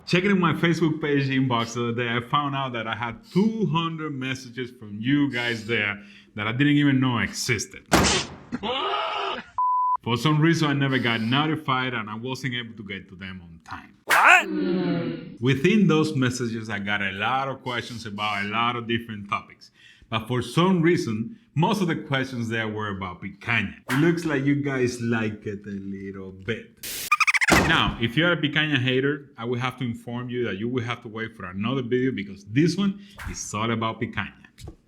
Checking my Facebook page inbox the other day, I found out that I had 200 messages from you guys there that I didn't even know existed. For some reason, I never got notified and I wasn't able to get to them on time. What? Within those messages, I got a lot of questions about a lot of different topics. But for some reason, most of the questions there were about picanha. It looks like you guys like it a little bit. Now, if you're a picanha hater, I will have to inform you that you will have to wait for another video because this one is all about picanha.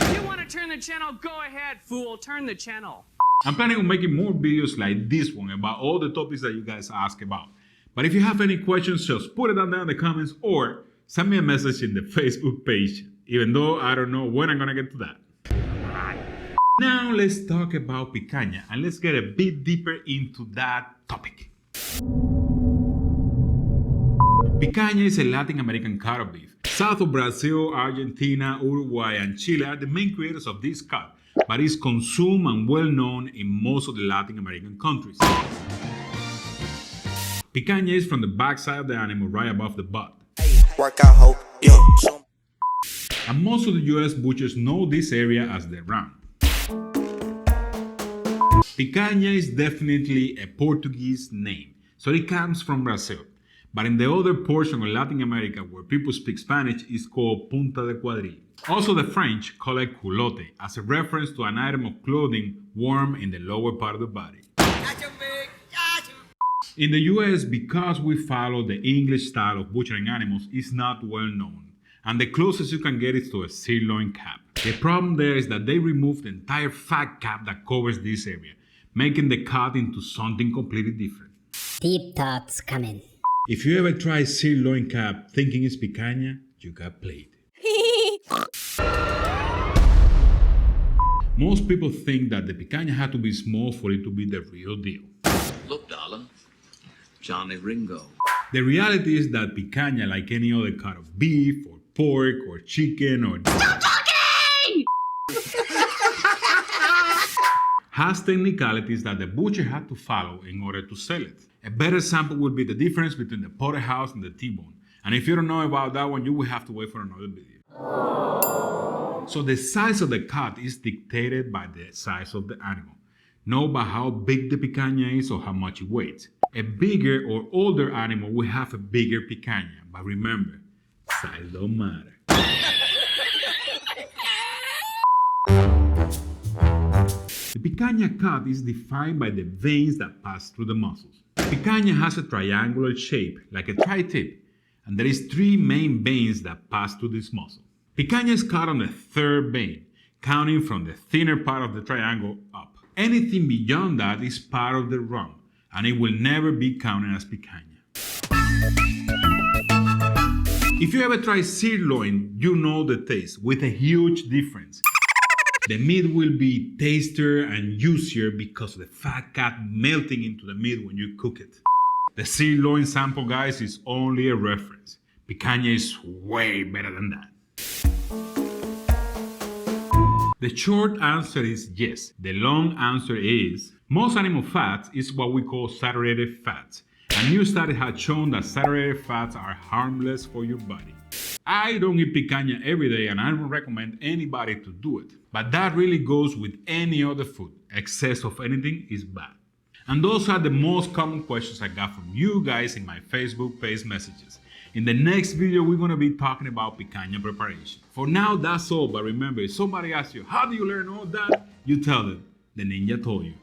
If you want to turn the channel, go ahead, fool. Turn the channel. I'm planning on making more videos like this one about all the topics that you guys ask about. But if you have any questions, just put it down there in the comments or send me a message in the Facebook page, even though I don't know when I'm gonna get to that. Now let's talk about picanha and let's get a bit deeper into that topic. Picanha is a Latin American cut of beef. South of Brazil, Argentina, Uruguay, and Chile are the main creators of this cut, but is consumed and well known in most of the Latin American countries. Picanha is from the backside of the animal right above the butt. Workout hope, yeah. And most of the US butchers know this area as the round. Picanha is definitely a Portuguese name, so it comes from Brazil. But in the other portion of Latin America where people speak Spanish, it's called punta de quadril. Also, the French call it culotte as a reference to an item of clothing worn in the lower part of the body. In the US, because we follow the English style of butchering animals, it's not well known, and the closest you can get is to a sirloin cap. The problem there is that they remove the entire fat cap that covers this area, making the cut into something completely different. Deep thoughts coming. If you ever try sirloin cap thinking it's picanha, you got played. Most people think that the picanha had to be small for it to be the real deal. Look, darling, Johnny Ringo. The reality is that picanha, like any other cut of beef or pork or chicken or has technicalities that the butcher had to follow in order to sell it. A better example would be the difference between the porterhouse and the T-bone. And if you don't know about that one, you will have to wait for another video. So the size of the cut is dictated by the size of the animal, not by how big the picanha is or how much it weighs. A bigger or older animal will have a bigger picanha, but remember, size don't matter. The picanha cut is defined by the veins that pass through the muscles. Picanha has a triangular shape, like a tri-tip, and there is 3 main veins that pass through this muscle. Picanha is cut on the 3rd vein, counting from the thinner part of the triangle up. Anything beyond that is part of the rump, and it will never be counted as picanha. If you ever try sirloin, you know the taste, with a huge difference. The meat will be tastier and juicier because of the fat cat melting into the meat when you cook it. The sirloin sample, guys, is only a reference. Picanha is way better than that. The short answer is yes. The long answer is most animal fats is what we call saturated fats. A new study has shown that saturated fats are harmless for your body. I don't eat picanha every day and I don't recommend anybody to do it. But that really goes with any other food. Excess of anything is bad. And those are the most common questions I got from you guys in my Facebook page messages. In the next video, we're going to be talking about picanha preparation. For now, that's all. But remember, if somebody asks you, how do you learn all that? You tell them, the ninja told you.